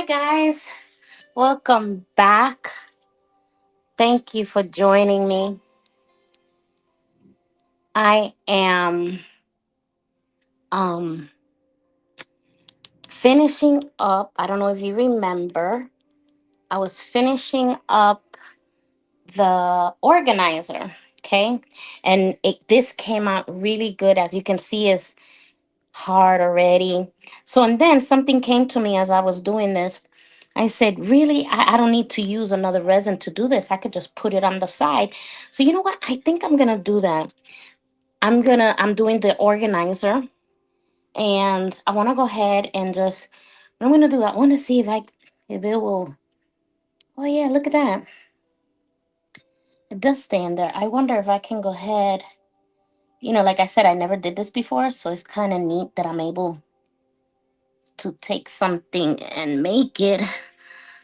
Hi, guys. Welcome back. Thank you for joining me. I am um, finishing up. I don't know if you remember, I was finishing up the organizer. Okay. And this came out really good. As you can see, is hard already. So, and then something came to me as I was doing this. I said, really, I don't need to use another resin to do this. I could just put it on the side. So, you know what? I think I'm going to do that. I'm doing the organizer, and I want to go ahead and just, what I'm going to do, I want to see if it will, oh yeah, look at that. It does stay in there. I wonder if I can go ahead, like I said, I never did this before. So it's kind of neat that I'm able to take something and make it.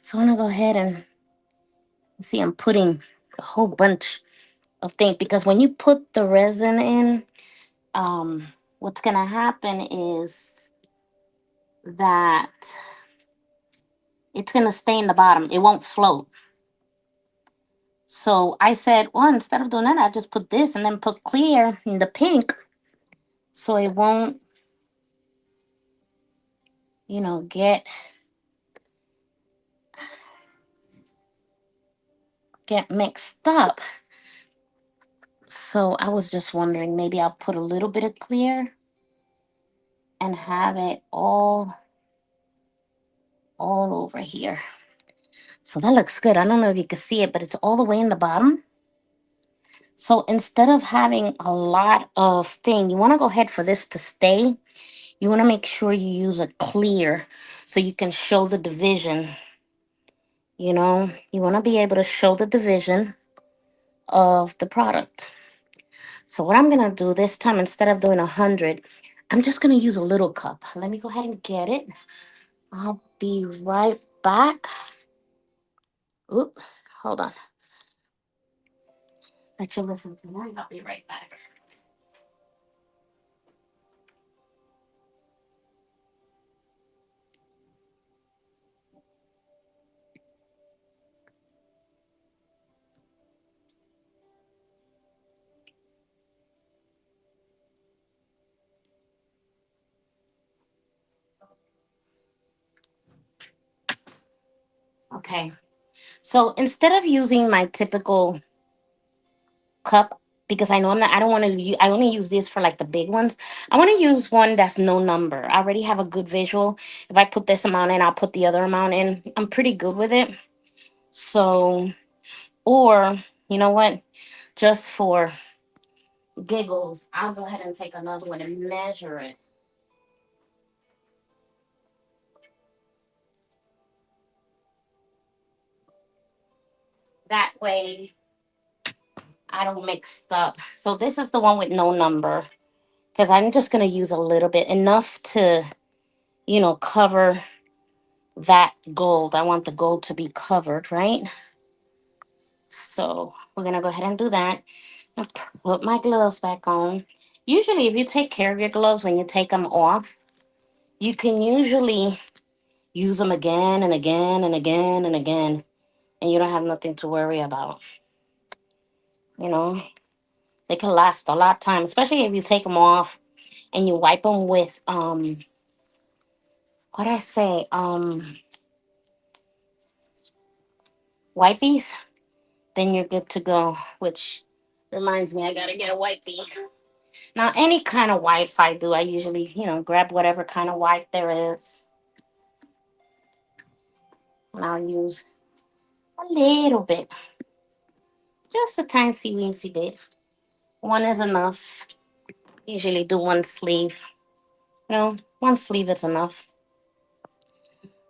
So I want to go ahead and see, I'm putting a whole bunch of things because when you put the resin in, um, what's gonna happen is that it's gonna stay in the bottom. It won't float. So I said, well, instead of doing that, I just put this and then put clear in the pink, so it won't, get mixed up. So I was just wondering, maybe I'll put a little bit of clear and have it all over here. So that looks good. I don't know if you can see it, but it's all the way in the bottom. So instead of having a lot of thing, you want to go ahead for this to stay. You want to make sure you use a clear so you can show the division. You want to be able to show the division of the product. So what I'm going to do this time, instead of doing 100, I'm just going to use a little cup. Let me go ahead and get it. I'll be right back. Oop, hold on. Let you listen to that. I'll be right back. Okay. So instead of using my typical cup, because I don't want to, I only use this for like the big ones. I want to use one that's no number. I already have a good visual. If I put this amount in, I'll put the other amount in. I'm pretty good with it. So, or, you know what? Just for giggles, I'll go ahead and take another one and measure it. That way I don't mix up. So this is the one with no number, because I'm just going to use a little bit, enough to, cover that gold. I want the gold to be covered, right? So we're going to go ahead and do that. I'll put my gloves back on. Usually, if you take care of your gloves when you take them off, you can usually use them again and again and again and again, and you don't have nothing to worry about. You know, they can last a lot of time, especially if you take them off and you wipe them with what I say wipes. Then you're good to go. Which reminds me, I gotta get a wipey. Now, any kind of wipes I do, I usually, grab whatever kind of wipe there is, and I'll use a little bit, just a tiny weensy bit. One is enough. Usually do one sleeve. No, one sleeve is enough.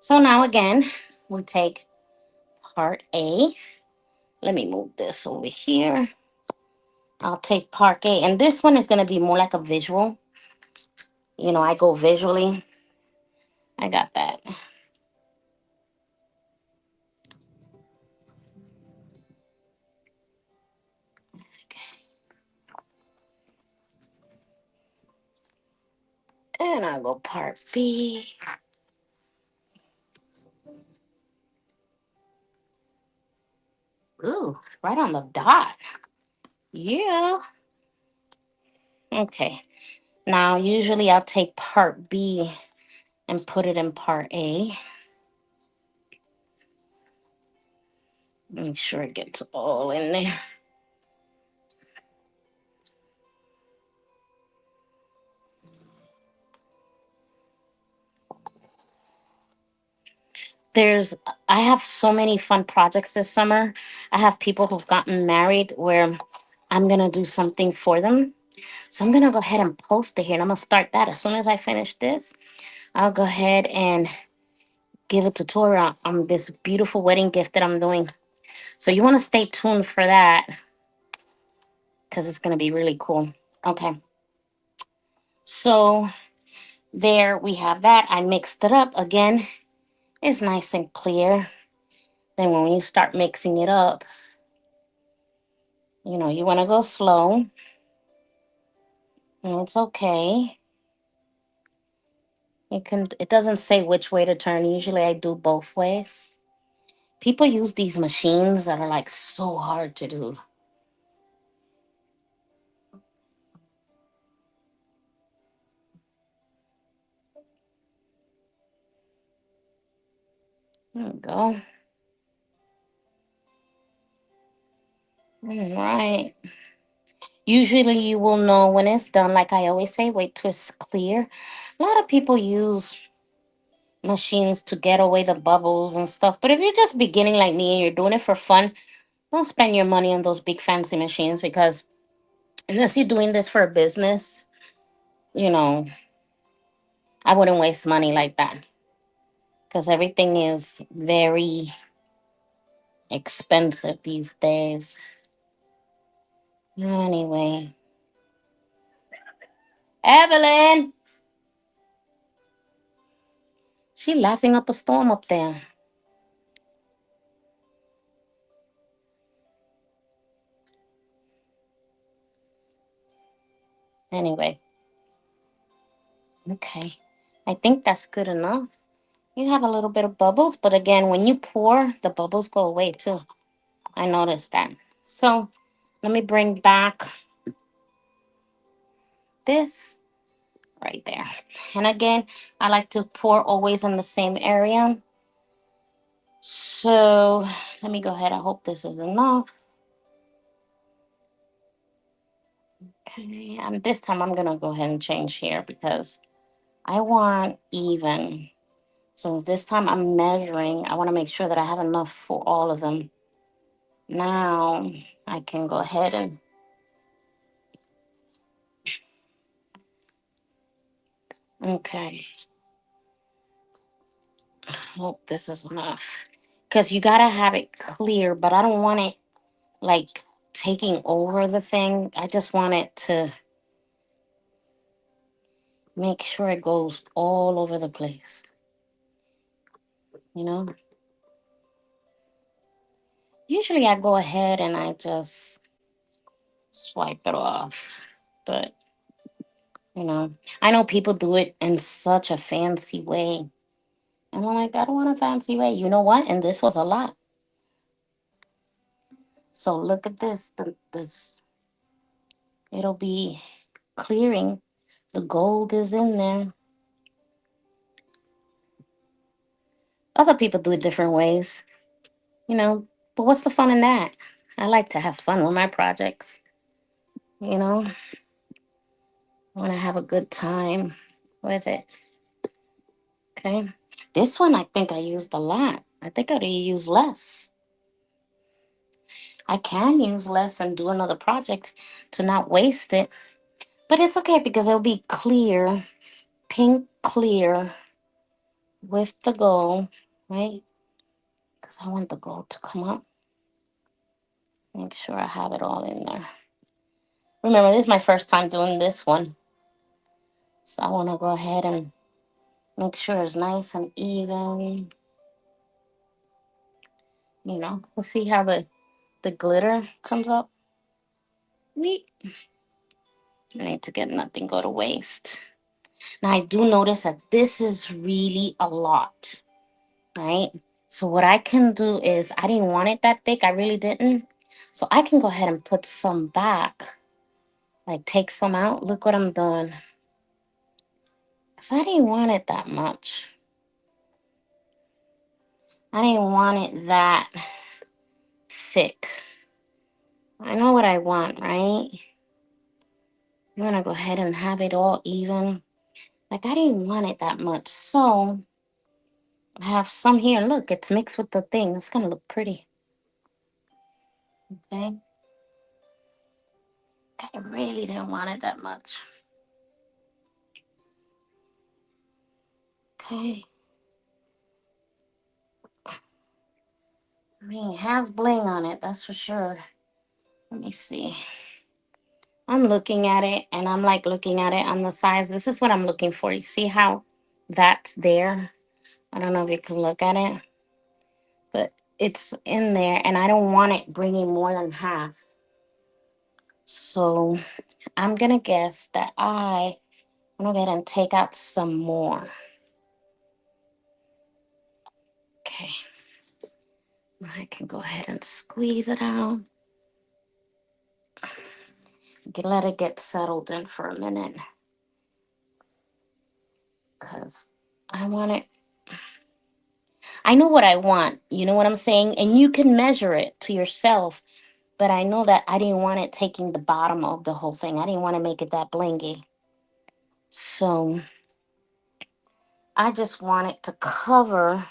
So now again, we take part A. Let me move this over here. I'll take part A, and this one is gonna be more like a visual. I go visually. I got that. And I'll go part B. Ooh, right on the dot. Yeah. Okay. Now, usually I'll take part B and put it in part A. Make sure it gets all in there. There's, I have so many fun projects this summer. I have people who've gotten married where I'm going to do something for them. So I'm going to go ahead and post it here. And I'm going to start that as soon as I finish this. I'll go ahead and give a tutorial on this beautiful wedding gift that I'm doing. So you want to stay tuned for that because it's going to be really cool. Okay. So there we have that. I mixed it up again. It's nice and clear. Then when you start mixing it up, you want to go slow. And it's okay. It doesn't say which way to turn. Usually I do both ways. People use these machines that are like so hard to do. There we go. All right. Usually you will know when it's done. Like I always say, wait till it's clear. A lot of people use machines to get away the bubbles and stuff. But if you're just beginning like me and you're doing it for fun, don't spend your money on those big fancy machines because unless you're doing this for a business, you know, I wouldn't waste money like that because everything is very expensive these days. Anyway, Evelyn, she laughing up a storm up there. Anyway, okay. I think that's good enough. You have a little bit of bubbles, but again, when you pour, the bubbles go away too. I noticed that. So let me bring back this right there. And again, I like to pour always in the same area. So let me go ahead. I hope this is enough. Okay, and this time I'm gonna go ahead and change here because I want even. Since this time I'm measuring, I want to make sure that I have enough for all of them. Now I can go ahead and okay. Hope this is enough. Because you gotta have it clear, but I don't want it like taking over the thing. I just want it to make sure it goes all over the place. You know? Usually I go ahead and I just swipe it off. But, I know people do it in such a fancy way. And I'm like, I don't want a fancy way. You know what? And this was a lot. So look at this. This it'll be clearing. The gold is in there. Other people do it different ways, you know. But what's the fun in that? I like to have fun with my projects. You know, I want to have a good time with it. Okay. This one I think I used a lot. I think I'd use less. I can use less and do another project to not waste it. But it's okay because it'll be clear, pink clear with the gold, right? Because I want the gold to come up. Make sure I have it all in there. Remember, this is my first time doing this one. So I want to go ahead and make sure it's nice and even. We'll see how the glitter comes up. We need to get nothing go to waste. Now I do notice that this is really a lot, right? So what I can do is I didn't want it that thick. I really didn't. So I can go ahead and put some back, like take some out. Look what I'm doing. Because I didn't want it that much. I didn't want it that thick. I know what I want, right? You want to go ahead and have it all even. Like I didn't want it that much. So I have some here. Look, it's mixed with the thing. It's going to look pretty. Okay. I really didn't want it that much. Okay. I mean, it has bling on it, that's for sure. Let me see. I'm looking at it and I'm like looking at it on the size. This is what I'm looking for. You see how that's there? I don't know if you can look at it, but it's in there and I don't want it bringing more than half. So I'm going to guess that I'm going to go ahead and take out some more. Okay. I can go ahead and squeeze it out. Let it get settled in for a minute. Because I want it. I know what I want. You know what I'm saying? And you can measure it to yourself. But I know that I didn't want it taking the bottom of the whole thing. I didn't want to make it that blingy. So I just want it to cover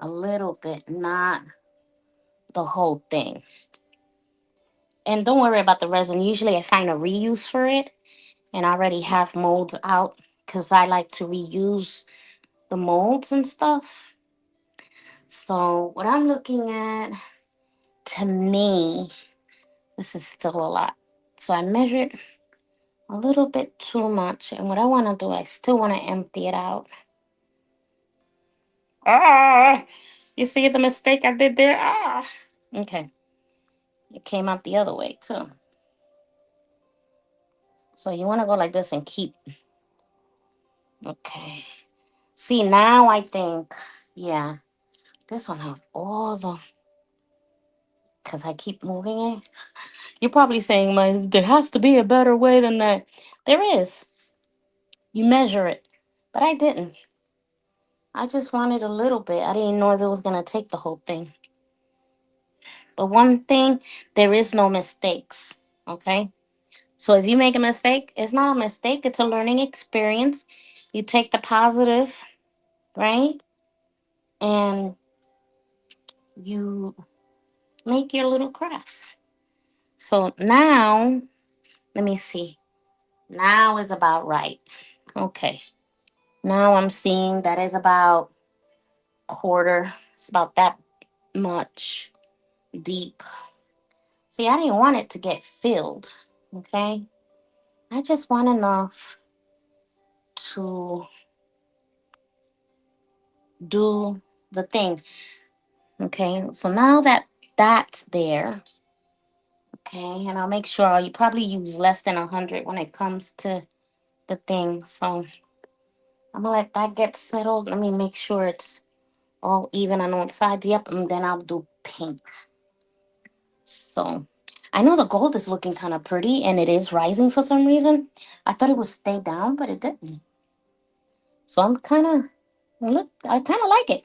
a little bit, not the whole thing. And don't worry about the resin. Usually I find a reuse for it. And I already have molds out because I like to reuse the molds and stuff. So what I'm looking at, to me, this is still a lot. So I measured a little bit too much. And what I want to do, I still want to empty it out. Ah, you see the mistake I did there? Ah, okay. It came out the other way too. So you want to go like this and keep. Okay. See, now I think, yeah, this one has all the, because I keep moving it. You're probably saying, "Man, there has to be a better way than that." There is. You measure it. But I didn't. I just wanted a little bit. I didn't know if it was going to take the whole thing. But one thing, there is no mistakes. Okay? So if you make a mistake, it's not a mistake, it's a learning experience. You take the positive, right? And you make your little crafts. So now, let me see. Now is about right. Okay. Now I'm seeing that is about quarter. It's about that much deep. See, I didn't want it to get filled. Okay. I just want enough to do the thing. Okay. So now that that's there, okay, and I'll make sure you probably use less than 100 when it comes to the thing. So I'm gonna let that get settled. Let me make sure it's all even on one side. Yep, and then I'll do pink. So I know the gold is looking kind of pretty and it is rising for some reason. I thought it would stay down, but it didn't. So I'm kind of, look, I kind of like it.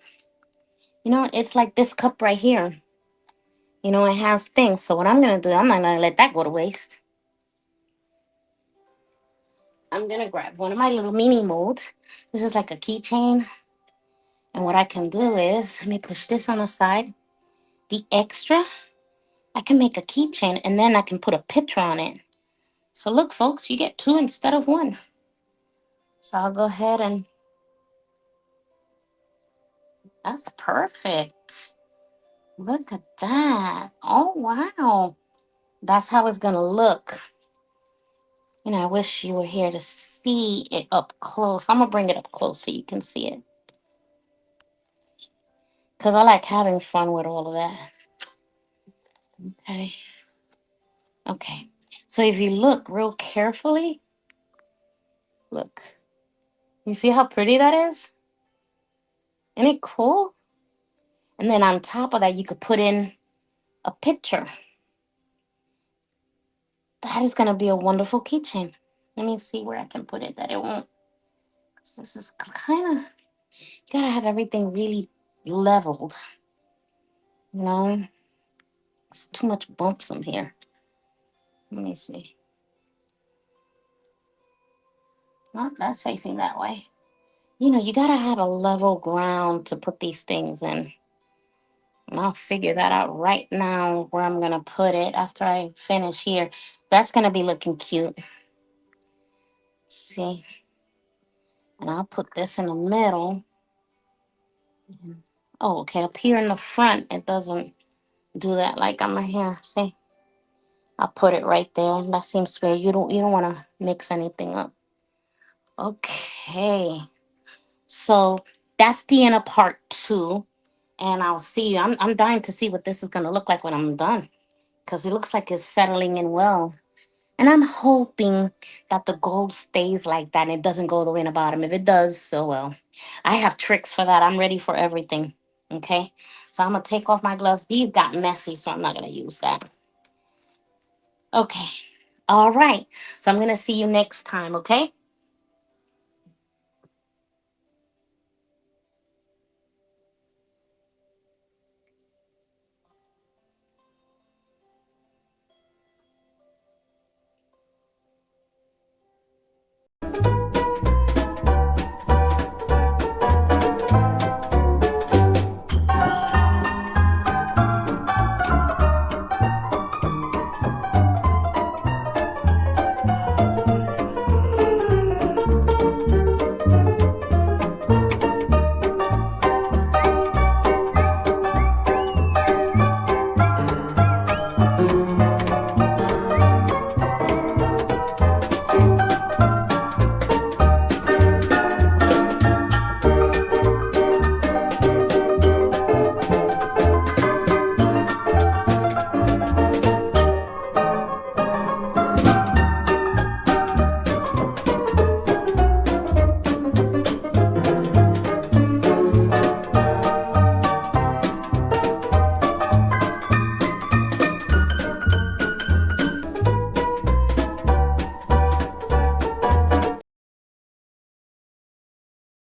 It's like this cup right here. It has things. So what I'm going to do, I'm not going to let that go to waste. I'm going to grab one of my little mini molds. This is like a keychain. And what I can do is, let me push this on the side. The extra, I can make a keychain and then I can put a picture on it. So look, folks, you get two instead of one. So I'll go ahead and that's perfect. Look at that. Oh, wow. That's how it's going to look. I wish you were here to see it up close. I'm going to bring it up close so you can see it. Because I like having fun with all of that. Okay. Okay. So if you look real carefully, look. You see how pretty that is? Isn't it cool? And then on top of that, you could put in a picture. That is going to be a wonderful keychain. Let me see where I can put it that it won't. This is kind of, you got to have everything really leveled. You know, it's too much bumps in here. Let me see. No, that's facing that way. You got to have a level ground to put these things in. And I'll figure that out right now where I'm going to put it after I finish here. That's going to be looking cute. See? And I'll put this in the middle. Oh, okay. Up here in the front, it doesn't do that like I'm here. See? I'll put it right there. That seems fair. You don't want to mix anything up. Okay. So that's the inner part two. And I'll see you. I'm dying to see what this is gonna look like when I'm done. Because it looks like it's settling in well. And I'm hoping that the gold stays like that and it doesn't go all the way in the bottom. If it does, so well. I have tricks for that. I'm ready for everything. Okay. So I'm gonna take off my gloves. These got messy, so I'm not gonna use that. Okay. All right. So I'm gonna see you next time, okay?